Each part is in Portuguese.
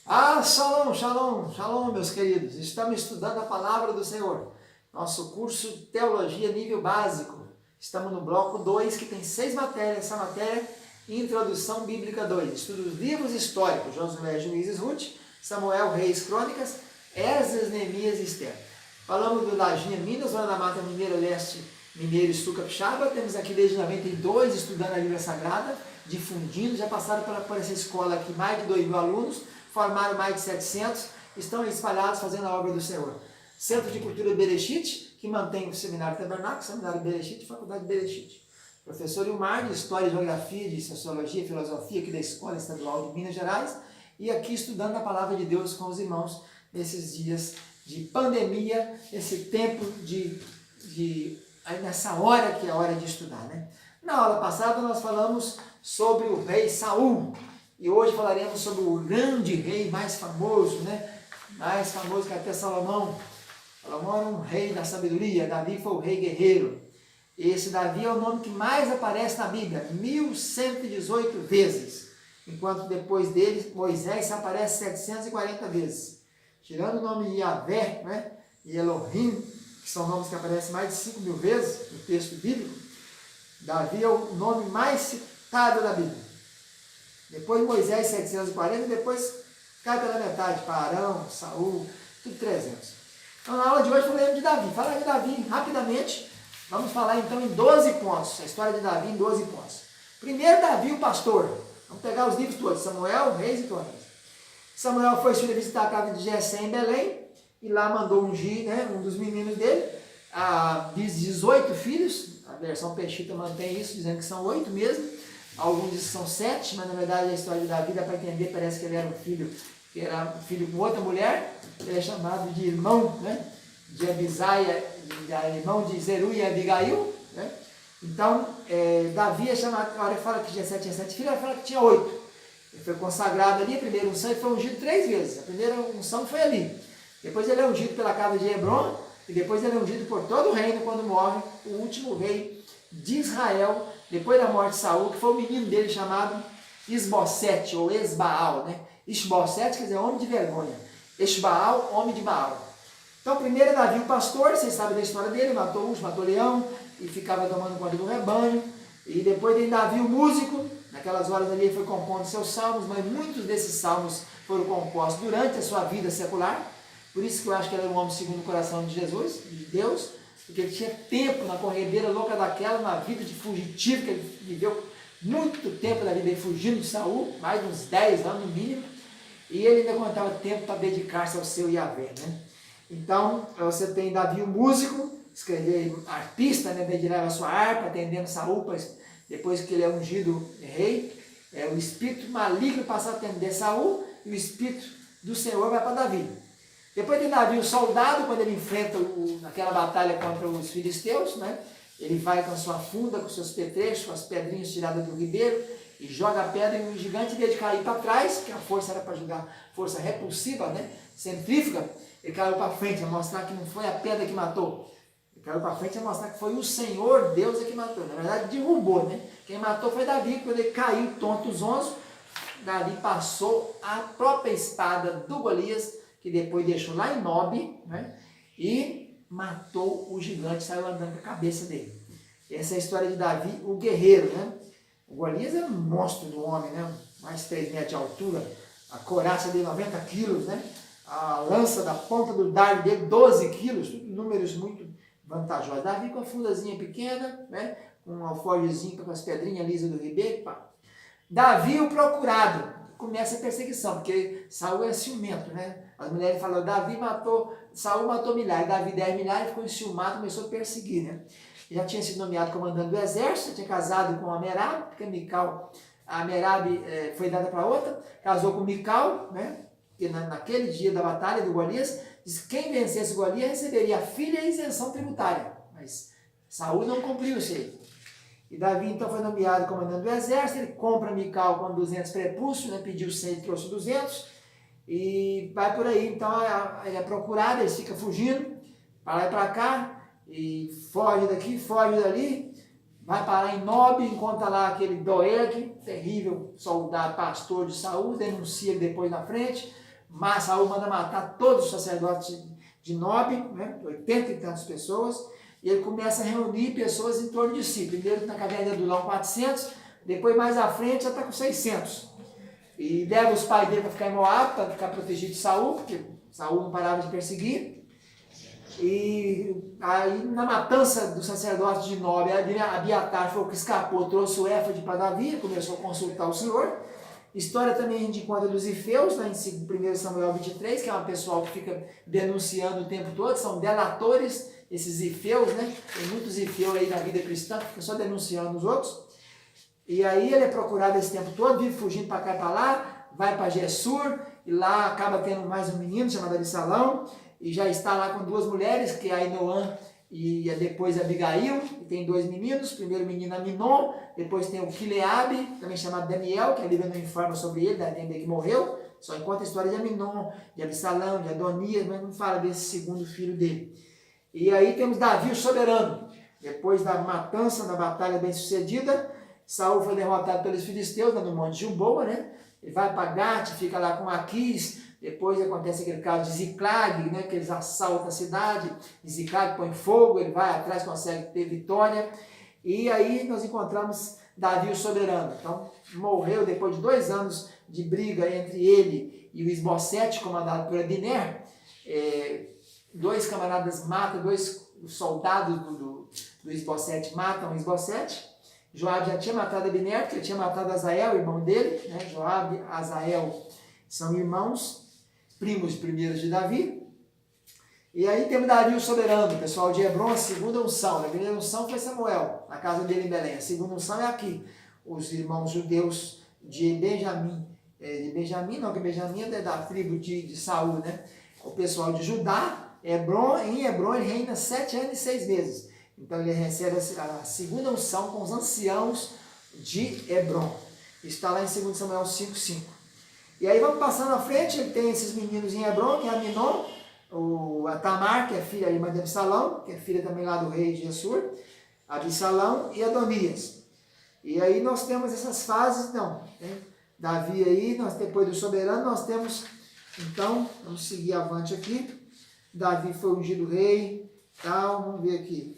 Shalom, shalom, shalom, meus queridos. Estamos estudando a palavra do Senhor. Nosso curso Teologia Nível Básico. Estamos no bloco 2, que tem 6 matérias. Essa matéria, Introdução Bíblica 2. Estuda os livros históricos, Josué, Juízes, Ruth, Samuel, Reis, Crônicas, Esdras, Neemias e Esther. Falamos do Lajinha, Minas, Zona da Mata Mineira, Leste, Mineiro e Sul Capixaba. Temos aqui desde 92 estudando a Bíblia Sagrada, difundindo. Já passaram por essa escola aqui mais de 2.000 alunos. Formaram mais de 700, estão espalhados fazendo a obra do Senhor. Centro de Cultura Bereshit, que mantém o Seminário Tabernáculo, Seminário Bereshit e Faculdade Bereshit. Professor Ilmar, de História, Geografia, de Sociologia e Filosofia, aqui da Escola Estadual de Minas Gerais, e aqui estudando a Palavra de Deus com os irmãos nesses dias de pandemia, esse tempo nessa hora que é a hora de estudar, né? Na aula passada nós falamos sobre o rei Saul, e hoje falaremos sobre o grande rei mais famoso, né? Mais famoso que até Salomão. Salomão era um rei da sabedoria, Davi foi o rei guerreiro. Esse Davi é o nome que mais aparece na Bíblia, 1118 vezes. Enquanto depois dele, Moisés aparece 740 vezes. Tirando o nome de Yahvé, né? E Elohim, que são nomes que aparecem mais de 5.000 vezes no texto bíblico, Davi é o nome mais citado da Bíblia. Depois Moisés 740, depois cai pela metade, para Arão, Saul, tudo 300. Então na aula de hoje falaremos de Davi. Falar de Davi rapidamente, vamos falar então em 12 pontos, a história de Davi em 12 pontos. Primeiro, Davi o pastor. Vamos pegar os livros todos, Samuel, Reis e Crônicas. Samuel foi visitar a casa de Jessé em Belém, e lá mandou ungir, né, um dos meninos dele, diz 18 filhos, a versão Peshita mantém isso, dizendo que são 8 mesmo. Alguns dizem que são 7, mas na verdade a história de Davi dá para entender, parece que ele era um filho, que era um filho com outra mulher, ele é chamado de irmão, né? De Abisaia, irmão de Zeru e Abigail, né? Então, Davi é chamado, a hora que fala que Jessé tinha 7 filhos, ela fala que tinha 8. Ele foi consagrado ali, a primeira unção, ele foi ungido 3 vezes, a primeira unção foi ali. Depois ele é ungido pela casa de Hebron, e depois ele é ungido por todo o reino quando morre o último rei de Israel, depois da morte de Saul, que foi o menino dele chamado Isbosete, ou Esbaal, né? Isbosete quer dizer homem de vergonha, Esbaal, homem de Baal. Então, primeiro é Davi o pastor, vocês sabem da história dele, matou urso, matou leão, e ficava tomando conta do rebanho. E depois tem Davi o músico, naquelas horas ali ele foi compondo seus salmos, mas muitos desses salmos foram compostos durante a sua vida secular. Por isso que eu acho que ele era um homem segundo o coração de Jesus, de Deus, porque ele tinha tempo na corredeira louca daquela, na vida de fugitivo, que ele viveu muito tempo da vida dele fugindo de Saul, mais de uns 10 anos no mínimo, e ele ainda contava tempo para dedicar-se ao seu Yahvé, né? Então, você tem Davi o músico, escrever arpista, né, dedilhava a sua harpa, atendendo Saul, depois que ele é ungido rei, o espírito maligno passa a atender Saul, e o espírito do Senhor vai para Davi. Depois tem Davi o soldado, quando ele enfrenta naquela batalha contra os filisteus, né? Ele vai com a sua funda, com seus petrechos, com as pedrinhas tiradas do ribeiro, e joga a pedra em um gigante, em vez de cair para trás, que a força era para jogar força repulsiva, né? Centrífuga, ele caiu para frente, para mostrar que não foi a pedra que matou. Ele caiu para frente para mostrar que foi o Senhor Deus que matou. Na verdade, derrubou, né? Quem matou foi Davi, quando ele caiu tonto os onze, Davi passou a própria espada do Golias, que depois deixou lá em Nob, né? E matou o gigante, saiu andando com a cabeça dele. Essa é a história de Davi, o guerreiro, né? O Golias é um monstro do homem, né? Mais de 3 metros de altura, a couraça dele 90 quilos, né? A lança da ponta do dardo dele 12 quilos, números muito vantajosos. Davi com a fundazinha pequena, né? Com um alforjezinho com as pedrinhas lisas do ribeiro, pá. Davi o procurado. Começa a perseguição, porque Saul é ciumento, né? As mulheres falam, Saul matou milhares, Davi 10 milhares, ficou enciumado, começou a perseguir, né? Já tinha sido nomeado comandante do exército, tinha casado com a Merab, porque a Merab foi dada para outra, casou com Mical, né? Porque naquele dia da batalha do Golias, diz que quem vencesse Golias receberia a filha e a isenção tributária, mas Saul não cumpriu isso aí. E Davi então foi nomeado comandante do exército, ele compra Mical com 200 prepúcios, né? Pediu 100 e trouxe 200, e vai por aí. Então ele é procurado, ele fica fugindo, para lá e para cá, e foge daqui, foge dali, vai parar em Nob, encontra lá aquele Doeg, terrível soldado, pastor de Saul, denuncia ele depois na frente, Mas Saul manda matar todos os sacerdotes de Nob, né, 80 e tantas pessoas, e ele começa a reunir pessoas em torno de si. Primeiro na caverna de Adulão 400, depois mais à frente já está com 600. E leva os pais dele para ficar em Moab, para ficar protegido de Saul, porque Saul não parava de perseguir. E aí na matança do sacerdote de Nob, Abiatar foi o que escapou, trouxe o éfode para Davi, começou a consultar o Senhor. História também a gente encontra dos Ifeus, lá em 1 Samuel 23, que é um pessoal que fica denunciando o tempo todo, são delatores, esses Ifeus, né? Tem muitos Ifeus aí na vida cristã, que ficam só denunciando os outros. E aí ele é procurado esse tempo todo, vive fugindo para cá e para lá, vai para Gessur, e lá acaba tendo mais um menino chamado Absalão, e já está lá com duas mulheres, que é Ainoã e depois Abigail, e tem dois meninos, primeiro menino Aminon, depois tem o Quileabe, também chamado Daniel, que a Bíblia não informa sobre ele, dá a entender que morreu, só conta a história de Aminon, de Absalão, de Adonias, mas não fala desse segundo filho dele. E aí temos Davi, o soberano, depois da matança, da batalha bem sucedida, Saul foi derrotado pelos filisteus, no Monte Gilboa, né? Ele vai para Gate, fica lá com Aquis, depois acontece aquele caso de Ziclag, né? Que eles assaltam a cidade, Ziclag põe fogo, ele vai atrás, consegue ter vitória, e aí nós encontramos Davi, o soberano. Então, morreu depois de 2 anos de briga entre ele e o Isbosete, comandado por Abner. 2 camaradas matam, 2 soldados do Isbosete matam o Isbosete. Joabe já tinha matado Abner, porque ele tinha matado Azael, irmão dele, né? Joabe e Azael são irmãos, primos primeiros de Davi. E aí temos Davi o soberano, pessoal de Hebron, a segunda unção. A primeira unção foi Samuel, na casa dele em Belém. A segunda unção é aqui, os irmãos judeus de Benjamim. Não, que Benjamim é da tribo de Saul, né? O pessoal de Judá, em Hebron ele reina 7 anos e 6 meses. Então ele recebe a segunda unção com os anciãos de Hebron. Está lá em 2 Samuel 5:5. E aí vamos passando à frente, ele tem esses meninos em Hebron, que é Aminon, a Tamar, que é filha irmã de Absalão, que é filha também lá do rei de Gessur, Absalão e Adonias. E aí nós temos essas fases, Davi aí, depois do soberano, nós temos, então, vamos seguir avante aqui. Davi foi ungido rei, tal, vamos ver aqui.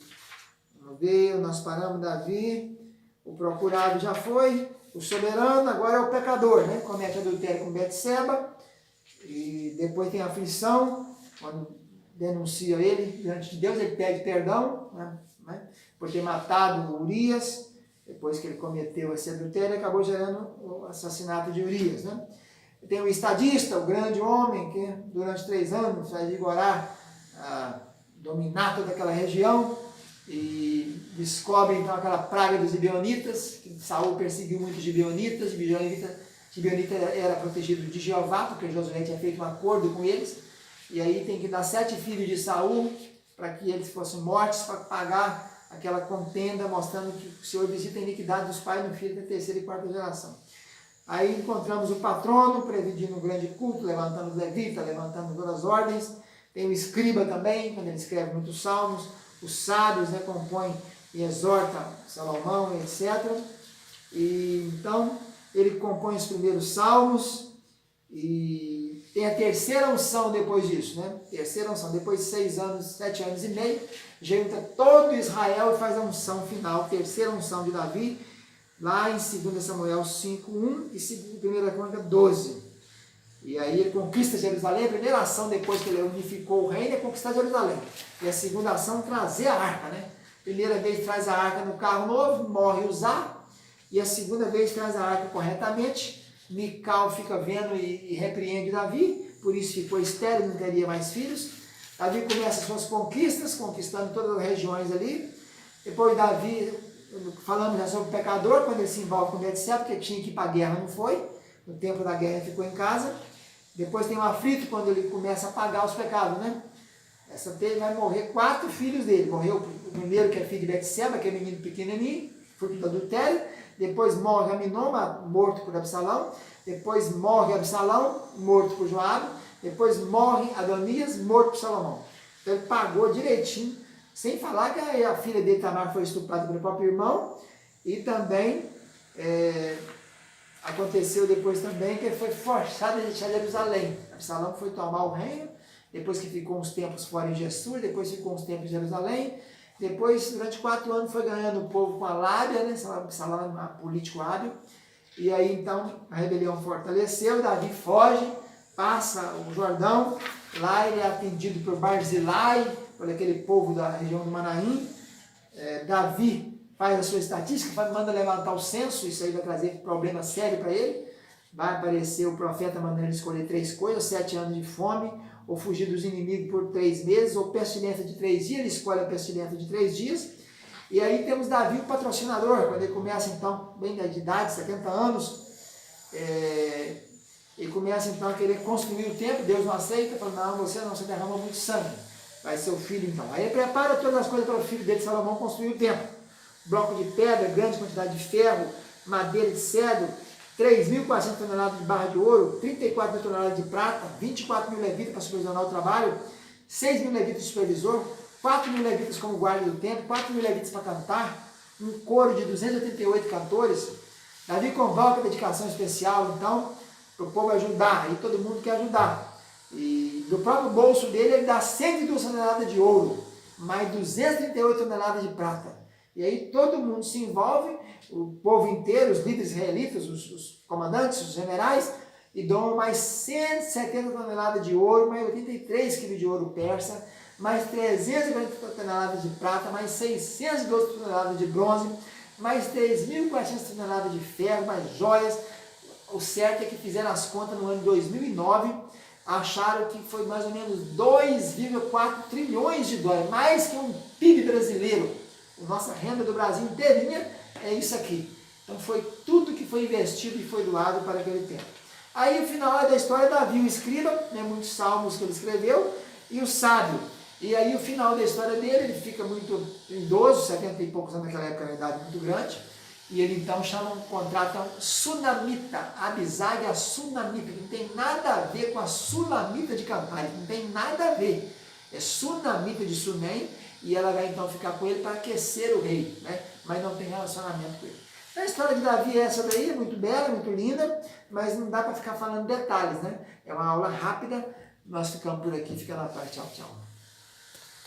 Vamos ver, nós paramos Davi, o procurado já foi, o soberano agora é o pecador, né? Comete adultério com Betseba, e depois tem a aflição, quando denuncia ele diante de Deus, ele pede perdão, né? Por ter matado Urias, depois que ele cometeu esse adultério, acabou gerando o assassinato de Urias, né? Tem o estadista, o grande homem, que durante 3 anos vai vigorar, dominar toda aquela região, e descobre então aquela praga dos gibeonitas, que Saul perseguiu muitos gibeonitas, gibeonita era protegido de Jeová, porque Josué tinha feito um acordo com eles, e aí tem que dar 7 filhos de Saul, para que eles fossem mortos, para pagar aquela contenda, mostrando que o Senhor visita a iniquidade dos pais no filho da 3ª e 4ª geração. Aí encontramos o patrono, presidindo um grande culto, levantando os levitas, levantando todas as ordens. Tem o escriba também, quando ele escreve muitos salmos. Os sábios, né, compõem e exortam Salomão, etc. E então, ele compõe os primeiros salmos e tem a terceira unção depois disso, né? Terceira unção, depois de 7 anos e meio, junta todo Israel e faz a unção final, terceira unção de Davi, lá em 2 Samuel 5:1 e 1 Crônica 12. E aí ele conquista Jerusalém, a primeira ação depois que ele unificou o reino é conquistar Jerusalém. E a segunda ação é trazer a arca, né? Primeira vez traz a arca no carro novo, morre Uzá, e a segunda vez traz a arca corretamente. Mical fica vendo e repreende Davi, por isso ficou estéril, não teria mais filhos. Davi começa suas conquistas, conquistando todas as regiões ali. Depois Davi, falamos já sobre o pecador, quando ele se envolve com Betseba, porque tinha que ir para a guerra, não foi. No tempo da guerra ele ficou em casa. Depois tem o aflito, quando ele começa a pagar os pecados, né? Vai morrer 4 filhos dele. Morreu o primeiro, que é filho de Betseba, que é menino pequenininho, fruto do adultério. Depois morre Aminon, morto por Absalão. Depois morre Absalão, morto por Joabe. Depois morre Adonias, morto por Salomão. Então ele pagou direitinho, sem falar que a filha dele, Tamar, foi estuprada pelo próprio irmão. E também aconteceu depois também que ele foi forçado a deixar Jerusalém. Absalão foi tomar o reino, depois que ficou uns tempos fora em Gessur, depois ficou uns tempos em Jerusalém, depois durante 4 anos foi ganhando o povo com a lábia, né? Absalão era um político hábil, e aí então a rebelião fortaleceu, Davi foge, passa o Jordão, lá ele é atendido por Barzilai, por aquele povo da região do Manaim. Davi faz a sua estatística, manda levantar o censo, isso aí vai trazer problema sério para ele. Vai aparecer o profeta mandando ele escolher 3 coisas: 7 anos de fome, ou fugir dos inimigos por 3 meses, ou pestilência de 3 dias, ele escolhe a pestilência de 3 dias. E aí temos Davi, o patrocinador, quando ele começa então, bem de idade, 70 anos, ele começa então a querer construir o templo, Deus não aceita, fala, não, você derrama muito sangue, vai ser o filho então. Aí ele prepara todas as coisas para o filho dele, Salomão, construir o templo. Bloco de pedra, grande quantidade de ferro, madeira de cedro, 3.400 toneladas de barra de ouro, 34 mil toneladas de prata, 24 mil levitas para supervisionar o trabalho, 6 mil levitas de supervisor, 4 mil levitas como guarda do templo, 4 mil levitas para cantar, um coro de 288 cantores. Davi convoca a dedicação especial, então, para o povo ajudar, e todo mundo quer ajudar. E do próprio bolso dele, ele dá 102 toneladas de ouro, mais 238 toneladas de prata. E aí todo mundo se envolve, o povo inteiro, os líderes israelitas, os comandantes, os generais, e dão mais 170 toneladas de ouro, mais 83 quilos de ouro persa, mais 340 toneladas de prata, mais 612 toneladas de bronze, mais 3.400 toneladas de ferro, mais joias. O certo é que fizeram as contas no ano de 2009, acharam que foi mais ou menos 2,4 trilhões de dólares, mais que um PIB brasileiro. A nossa renda do Brasil inteirinha é isso aqui. Então foi tudo que foi investido e foi doado para aquele tempo. Aí o final da história, Davi, o escriba, né, muitos salmos que ele escreveu, e o sábio. E aí o final da história dele, ele fica muito idoso, 70 e poucos anos naquela época, uma idade muito grande, e ele então contrata um sunamita, Abisag a sunamita, que não tem nada a ver com a sulamita de Campari, não tem nada a ver. É sunamita de Sunem, e ela vai então ficar com ele para aquecer o rei, né? Mas não tem relacionamento com ele. A história de Davi é essa daí, é muito bela, muito linda, mas não dá para ficar falando detalhes, né? É uma aula rápida, nós ficamos por aqui, fica na paz, tchau, tchau.